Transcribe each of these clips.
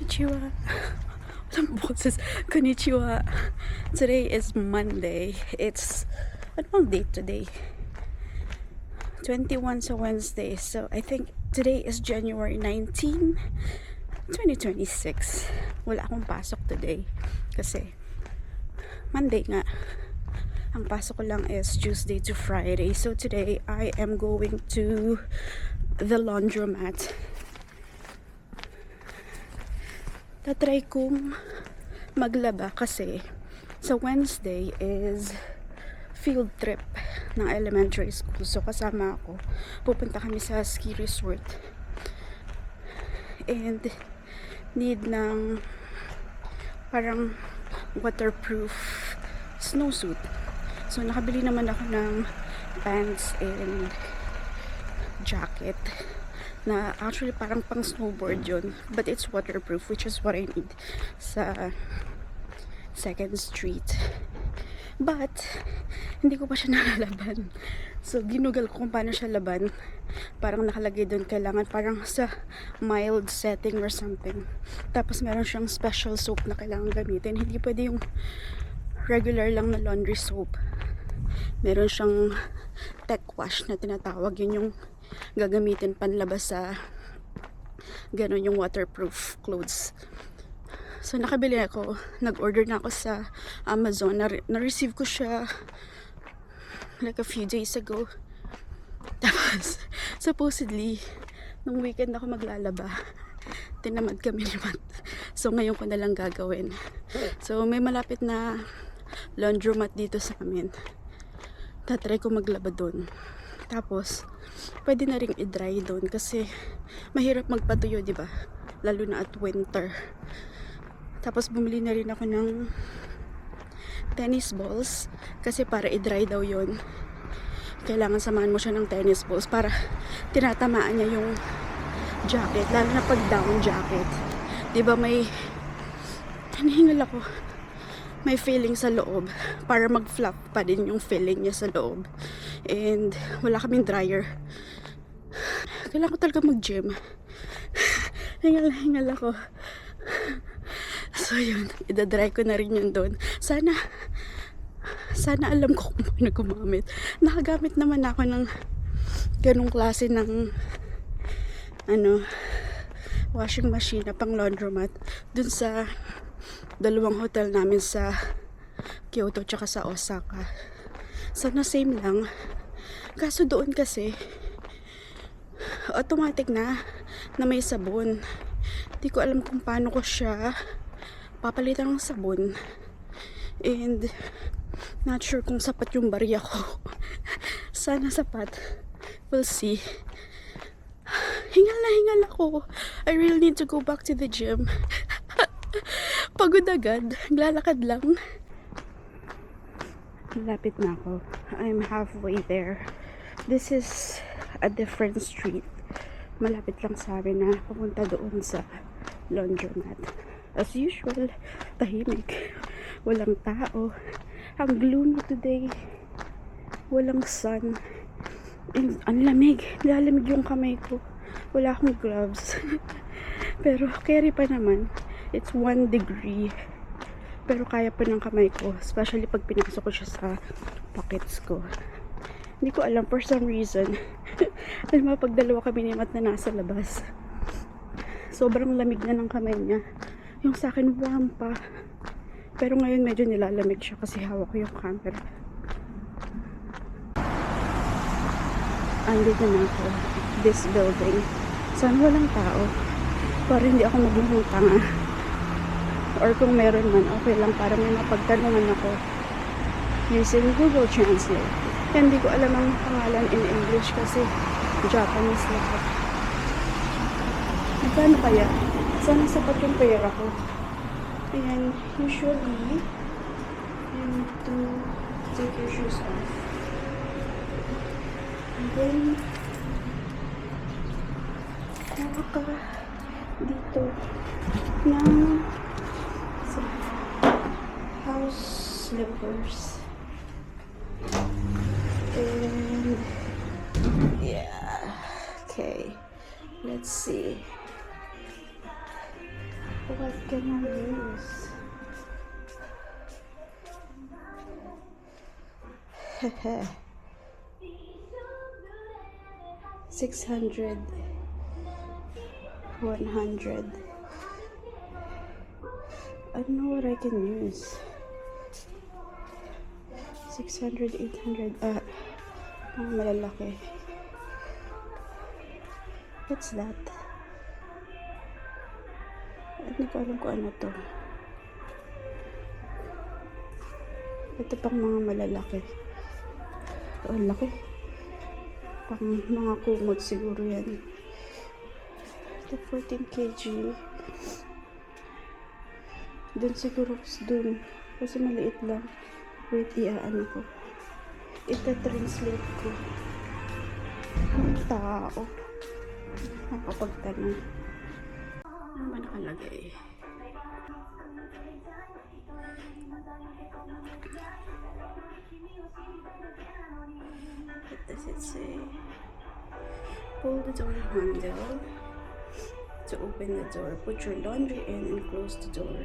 Konnichiwa. Walang boses. Konnichiwa. Today is Monday. It's, anong date today? 21 sa Wednesday. So, I think today is January 19, 2026. Wala akong pasok today. Kasi, Monday nga. Ang pasok ko lang is Tuesday to Friday. So, today, I am going to the laundromat. Tatry kong maglaba kasi sa Wednesday is field trip ng elementary school. So kasama ako. Pupunta kami sa ski resort. And need ng parang waterproof snowsuit. So nakabili naman ako ng pants and jacket na actually parang pang snowboard yun, but it's waterproof, which is what I need sa 2nd Street. But hindi ko pa siya nalalaban, so ginugal ko kung paano siya laban. Parang nakalagay doon kailangan parang sa mild setting or something, tapos meron siyang special soap na kailangan gamitin. Hindi pwede yung regular lang na laundry soap. Meron siyang tech wash na tinatawag, yun yung gagamitin panlabas sa ganon, yung waterproof clothes. So nakabili ako, nag-order na ako sa Amazon. Na-receive ko siya like a few days ago. Tapos supposedly nung weekend ako maglalaba, tinamad kami ni Matt. So ngayon ko na lang gagawin. So may malapit na laundromat dito sa amin. Tatry ko maglaba doon. Tapos pwede na ring i-dry doon kasi mahirap magpatuyo, di ba? Lalo na at winter. Tapos bumili na rin ako ng tennis balls kasi para i-dry daw yon. Kailangan samahan mo siya ng tennis balls para tinatamaan niya yung jacket, lalo na pag down jacket. Di ba may hinihingal ako, may feeling sa loob para mag-flap pa din yung feeling niya sa loob. And wala kaming dryer. Kailangan ko talaga mag-gym. Hingal ako. So yun, idadry ko na rin yun doon. Sana alam ko kung paano gumamit. Nakagamit naman ako ng ganung klase ng washing machine na pang laundromat dun sa dalawang hotel namin sa Kyoto tsaka sa Osaka. Sana same lang. Kaso doon kasi automatic na may sabon. Hindi ko alam kung paano ko siya papalitan ng sabon. And not sure kung sapat yung barya ko. Sana sapat. We'll see. Hingal ako. I really need to go back to the gym. Pagod agad. Naglalakad lang. Malapit na ako. I'm halfway there. This is a different street. Malapit lang sa amin na papunta doon sa laundromat. As usual, tahimik. Walang tao. Ang gloomy today. Walang sun. And ang lamig. Lalamig yung kamay ko. Wala akong gloves. Pero carry pa naman. It's 1 degree. Pero kaya pa ng kamay ko. Especially pag pinasok ko siya sa pockets ko. Hindi ko alam, for some reason. Alam mo, pag dalawa kami ni Matt na nasa labas, sobrang lamig na ng kamay niya. Yung sa akin, warm pa. Pero ngayon medyo nilalamig siya kasi hawak ko yung camera. Andito na ako. This building. Sana walang tao. Para hindi ako magmukhang tanga. Or kung meron man, okay lang para may mapagtanungan ako using Google Translate. Hindi ko alam ang pangalan in English kasi Japanese lahat. Magkano kaya? Sana sapat yung pera ko. Ayan, usually you need to take your shoes off. And then kuha ka dito ng house slippers. And yeah, okay, let's see. kanyang views. Hehe. 600, 100. I don't know what I can use. 600, 800. Mga malalaki. What's that? Hindi ko alam kung ano to. Ito pang mga malalaki. Oh, laki. Pang mga kumot siguro yan. Ito 14 kg. Dun siguro, dun. Kasi maliit lang. Wait, ano ko. Ito translate ko. Ang tao. Nakapagtanong. Ano ba nakalagay? What does it say? Pull the door handle to open the door. Put your laundry in and close the door.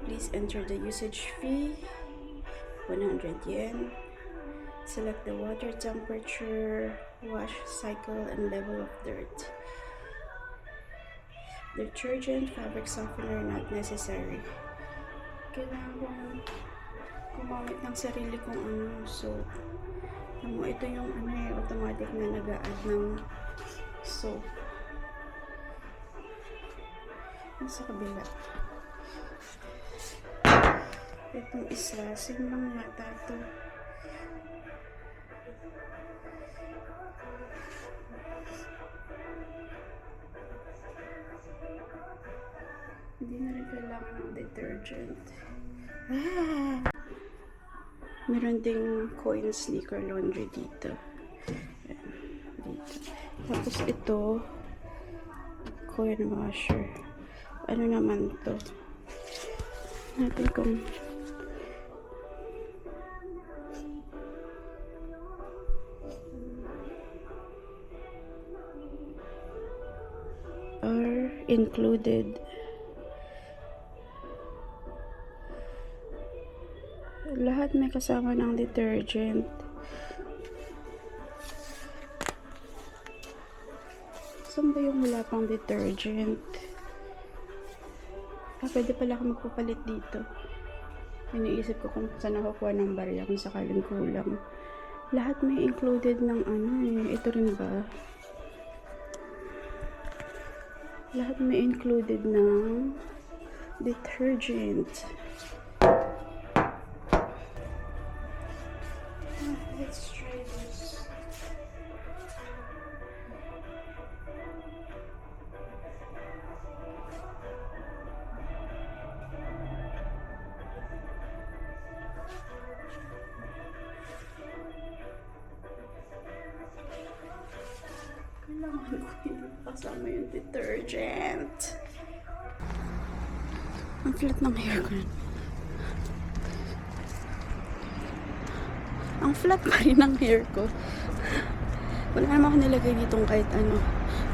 Please enter the usage fee, 100 yen. Select the water temperature, wash cycle, and level of dirt. Detergent, fabric softener not necessary. Kailangan kong gumamit ng sarili kong soap. Ito yung automatic na nag-a-add ng soap. Sa kabila. Itong isa, lang yata ito. Hindi na rin kailangan ng detergent. Meron ding coin sneaker laundry dito. Dito. Tapos ito, coin washer. Ano naman to? Natin kung are included. Lahat may kasama ng detergent. Saan ba yung wala pang detergent? Pwede pala ako magpapalit dito. Iniisip ko kung saan ako kuha ng barya kung sakaling kulang. Lahat may included ng ito rin ba? Lahat may included ng detergent. Let's try this. Kailangan ko yung kasama yung detergent. Ang flat ng hair ko. Ang flat pa rin ng hair ko. Wala naman ako nilagay ditong kahit ano.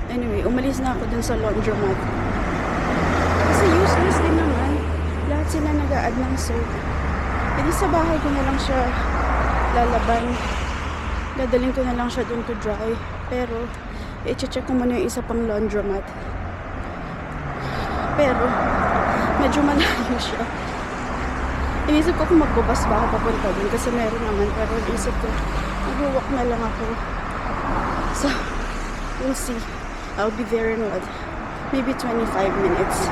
Anyway, umalis na ako dun sa laundromat. Kasi useless din naman. Lahat sila nag-a-add ng soap. Hindi sa bahay ko na lang siya lalaban. Dadaling ko na lang siya dun to dry. Pero, i-check ko muna yung isa pang laundromat. Pero, medyo malayo siya. Inisip ko kung magbubas ba ako papunta dun kasi meron naman. Pero inisip ko, mag-walk na lang ako. So, we'll see. I'll be there in what? Maybe 25 minutes.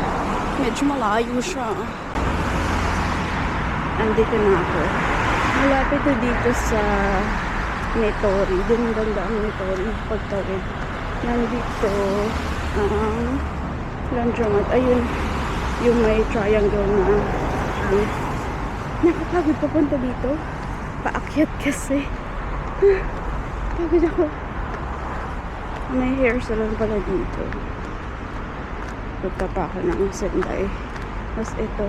Medyo malayo siya. Andito na ako. Malapit na dito sa Netori. Doon ganda ang Netori. Pagtawid. Nandito ang laundromat. Ayun, yung may triangle na nakapagod papunta dito. Paakyat kasi. Pagod ako. May hair salon pala dito. Punta pa ako ng Sendai. Tapos ito.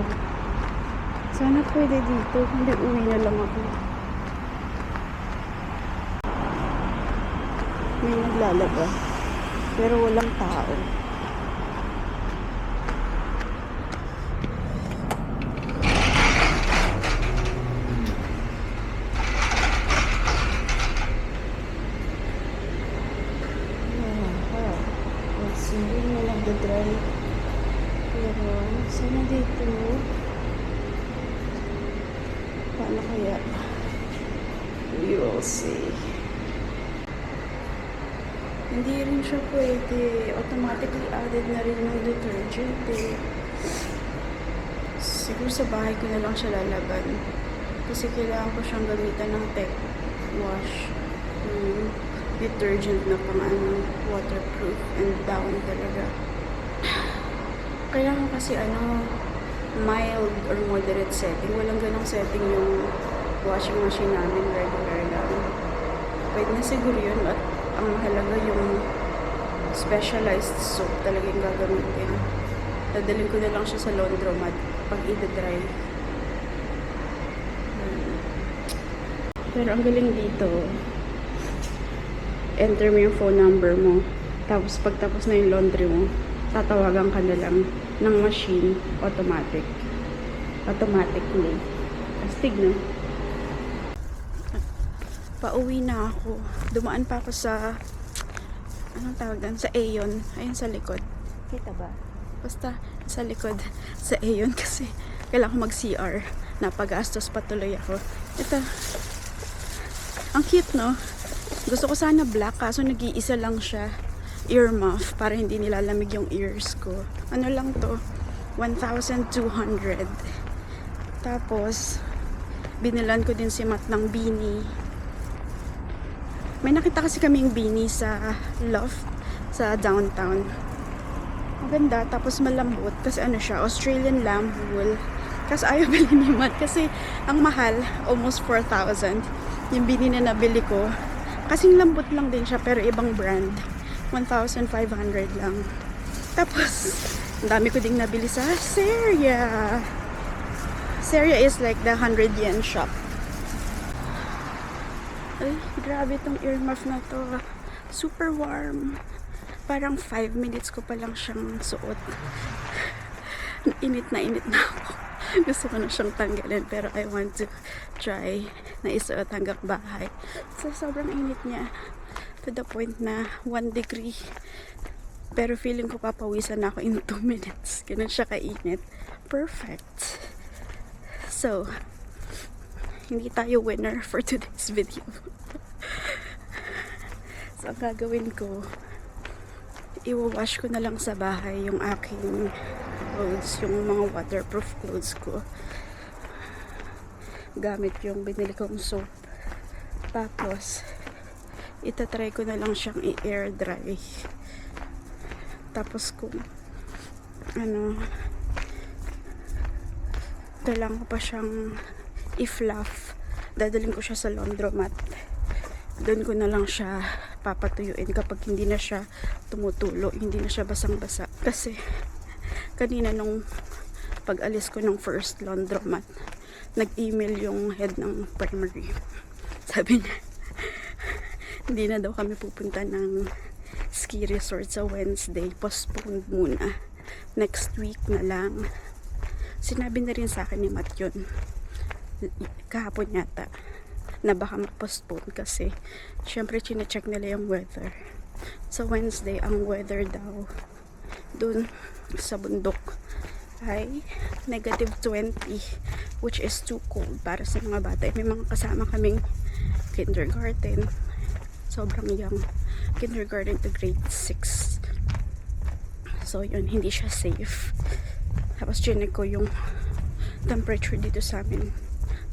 Sana pwede dito. Hindi, uwi na lang ako. May naglalaba. Pero walang tao. hindi na nagdadry. Pero, sana dito, paano kaya? We will see. Hindi rin siya pwede. Automatically added na rin ng detergent eh. Siguro sa bahay ko na lang siya lalaban. Kasi kailangan ko siyang gamitan ng tech wash. Detergent na pang waterproof and down talaga. Kailangan kasi mild or moderate setting. Walang ganong setting yung washing machine namin, regular lang. Pwede na siguro yun at ang mahalaga yung specialized soap talagang gagamitin. Dadalhin ko na lang siya sa laundromat pag i-dry. Pero ang galing dito, enter mo yung phone number mo. Tapos pagtapos na yung laundry mo, tatawagan ka na lang ng machine automatically. Astig na. Pauwi na ako. Dumaan pa ako sa anong tawag doon? Sa Aeon. Ayun sa likod. Kita ba? Basta sa likod sa Aeon kasi kailangan ko mag-CR. Napagastos patuloy ako. Ito. Ang cute, no? Gusto ko sana black kaso nag-iisa lang siya. Ear muff para hindi nilalamig yung ears ko. Ano lang to? 1,200. Tapos binilan ko din si Matt ng beanie. May nakita kasi kaming beanie sa loft sa downtown. Maganda, tapos malambot kasi siya, Australian lamb wool. Kasi ayaw bilhin ni Matt kasi ang mahal, almost 4,000. Yung beanie na nabili ko, kasing lambot lang din siya pero ibang brand. 1,500 lang. Tapos ang dami ko ding nabili sa Seria. Seria is like the 100 yen shop. Ay, grabe tong ear muff na to. Super warm. Parang 5 minutes ko pa lang siyang suot. Init na ako. Gusto ko na siyang tanggalin pero I want to try na isuot hanggang bahay. So, sobrang init niya. To the point na 1 degree. Pero feeling ko papawisan ako in 2 minutes. Ganun siya kainit. Perfect. So, hindi tayo winner for today's video. So, ang gagawin ko, i-wash ko na lang sa bahay yung aking clothes, yung mga waterproof clothes ko. Gamit yung binili kong soap. Tapos, itatry ko na lang siyang i-air dry. Tapos kung kailangan ko pa siyang i-fluff, dadalhin ko siya sa laundromat. Doon ko na lang siya papatuyuin kapag hindi na siya tumutulo, hindi na siya basang-basa. Kasi kanina nung pag-alis ko ng first laundromat, nag-email yung head ng primary. Sabi niya, hindi na daw kami pupunta ng ski resort sa Wednesday. Postponed muna. Next week na lang. Sinabi na rin sa akin ni Matt yun. Kahapon yata na baka mag-postpone kasi syempre chinecheck nila yung weather. Sa Wednesday, ang weather daw dun sa bundok ay -20, which is too cold para sa mga bata. May mga kasama kaming kindergarten. Sobrang young. Kindergarten to grade 6. So, yun, hindi siya safe. Tapos, chinek ko yung temperature dito sa amin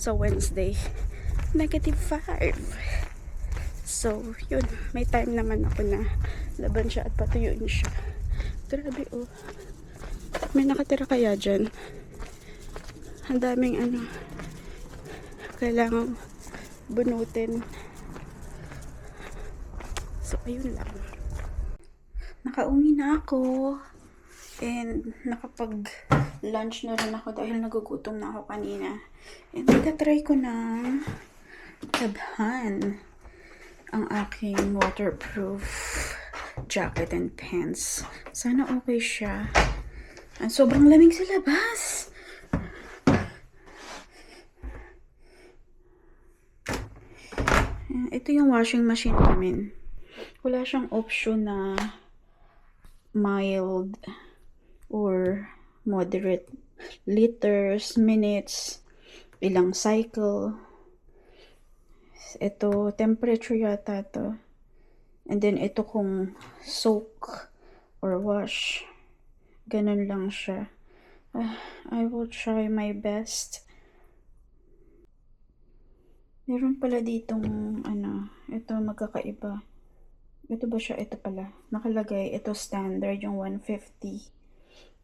sa Wednesday. -5. So, yun. May time naman ako na laban siya at patuyuin siya. Grabe, oh. May nakatira kaya dyan? Ang daming kailangang bunutin. So, ayun lang. Nakauwi na ako. And nakapag-lunch na rin ako dahil nagugutom na ako kanina. And itatry ko na tabhan ang aking waterproof jacket and pants. Sana okay siya. Ang sobrang lamig sa labas. Ito yung washing machine namin. Wala siyang option na mild or moderate liters, minutes, ilang cycle. Ito, temperature yata to. And then, ito kung soak or wash. Ganun lang siya. I will try my best. Meron pala ditong, ito magkakaiba. Ito ba siya? Ito pala. Nakalagay, ito standard, yung 150.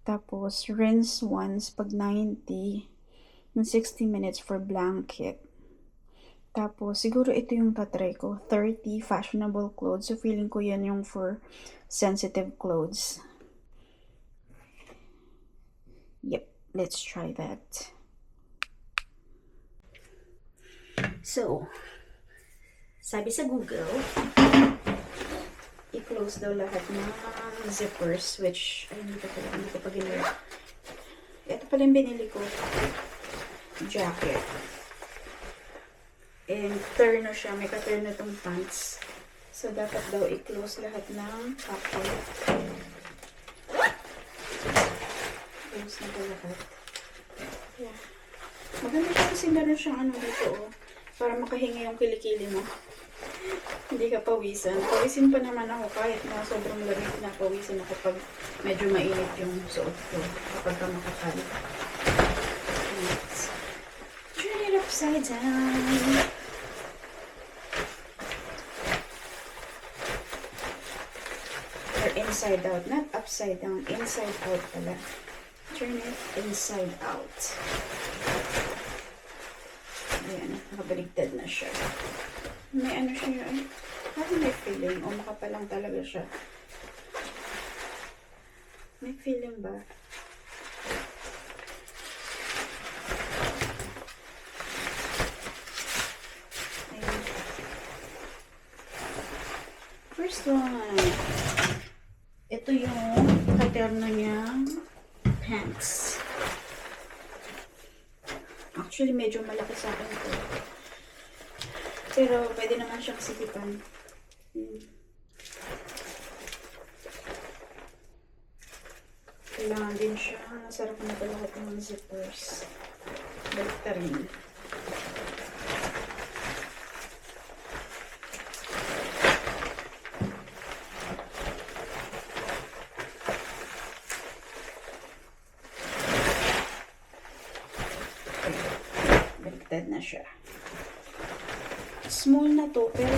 Tapos, rinse once pag 90. Yung 60 minutes for blanket. Tapos, siguro ito yung tatry ko. 30 fashionable clothes. So, feeling ko yan yung for sensitive clothes. Yep, let's try that. So, sabi sa Google, i-close daw lahat ng zippers, which, ay, hindi ko pa ginawa. Ito pala yung binili ko. Jacket. And turno siya. May ka-turno tong pants. So, dapat daw i-close lahat ng pocket. Close na ba lahat? Yeah. Maganda siya kasi meron siyang dito, oh. Para makahinga yung kilikili mo. Hindi ka pawisan. Pawisin pa naman ako kahit na sobrang lamig na pawisin ako pag medyo mainit yung suot ko. Kapag ka makakal. Turn it upside down. Inside out, not upside down, inside out pala. Turn it inside out. Ayan, nakabaligtad na siya. May siya yun. Parang may feeling, o makapal lang talaga siya. May feeling ba? Ayan. First one. Ito yung katerno niyang pants. Actually, medyo malaki sa akin ito. Pero, pwede naman siyang sikipan. Kailangan din siya. Masarap na balakot ng zippers. Balik ta rin. Na siya. Small na to, pero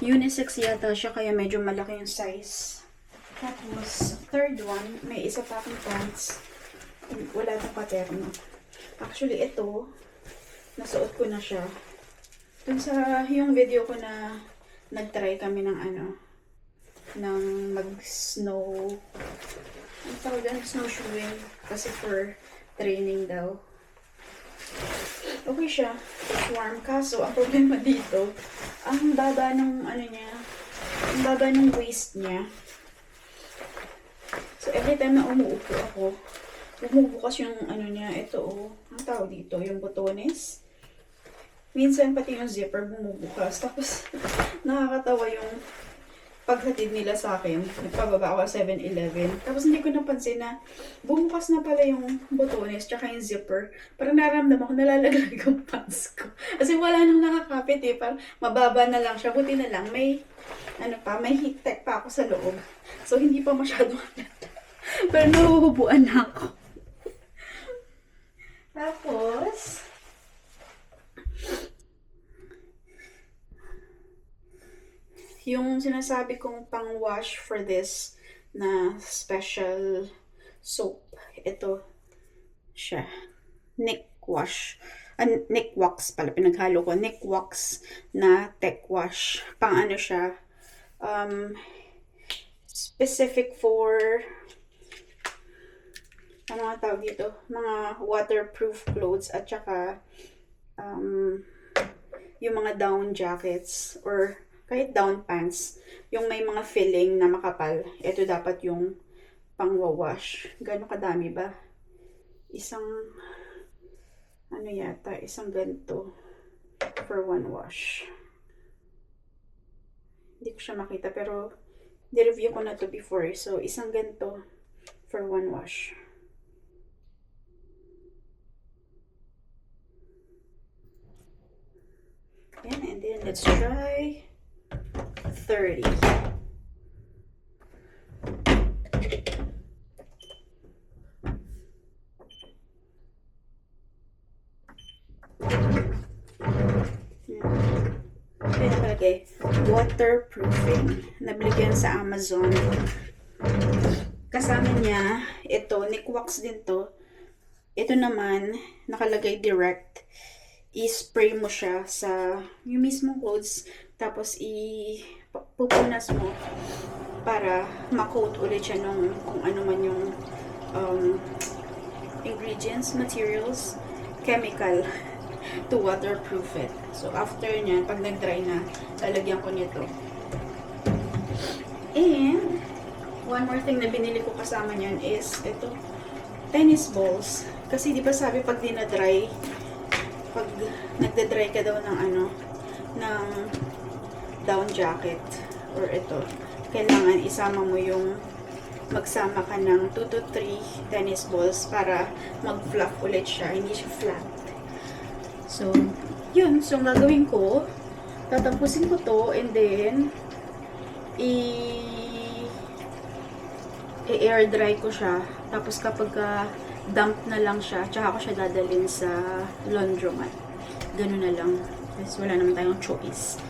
unisex yata siya, kaya medyo malaki yung size. Tapos, third one, may isa pa akong pants. Wala itong paterno. Actually, ito, nasuot ko na siya. Dun sa, yung video ko na nag-try kami ng ng mag-snow, ang tawag doon, snowshoeing. Kasi for training daw. Okay siya. It's warm. Kaso, ang problema dito, ang baba ng niya, ang baba ng waist niya. So, every time na umuupo ako, bumubukas yung niya, ito ang tawag dito, yung botones. Minsan, pati yung zipper bumubukas. Tapos, nakakatawa yung paghatid nila sa akin. Nagpababa ako sa 7-Eleven. Tapos hindi ko napansin na bumukas na pala yung botones tsaka yung zipper. Parang naramdaman ko nalalaglag yung pants ko. Kasi wala nang nakakapit Parang mababa na lang siya. Buti na lang may may heat tech pa ako sa loob. So hindi pa masyadong halata. Pero nahuhubuan na ako. Tapos yung sinasabi kong pang-wash for this na special soap, ito siya. Neck wash. Neck wax pala, pinaghalo ko. Neck wax na tech wash. Pang siya. Specific for mga tawag dito, mga waterproof clothes at saka yung mga down jackets or kahit down pants, yung may mga filling na makapal, ito dapat yung pang-wash. Gano'ng kadami ba? Isang, yata, isang ganito for one wash. Hindi ko siya makita, pero Di-review ko na to before. So, isang ganito for one wash. Ayan, and then let's try 30. Kaya nakalagay, waterproofing. Nabili ko yan sa Amazon. Kasama niya, ito, Nikwax din to. Ito naman, nakalagay direct. I-spray mo siya sa yung mismong clothes. Tapos, pupunas mo para ma-coat ulit siya nung kung ano man yung ingredients, materials, chemical to waterproof it. So, after niyan, pag nag-dry na, lalagyan ko nito. And, one more thing na binili ko kasama niyan is, ito, tennis balls. Kasi, di ba sabi, pag dinadry, pag nagda-dry ka daw ng ng down jacket, or ito, kailangan isama mo yung, magsama ka ng 2 to 3 tennis balls para mag-fluff ulit siya, hindi siya flat. So, yun. So, ang gagawin ko, tatapusin ko to, and then, i-air dry ko siya. Tapos, kapag damp na lang siya, tsaka ko siya dadalhin sa laundromat. Ganun na lang. Kasi wala naman tayong choice.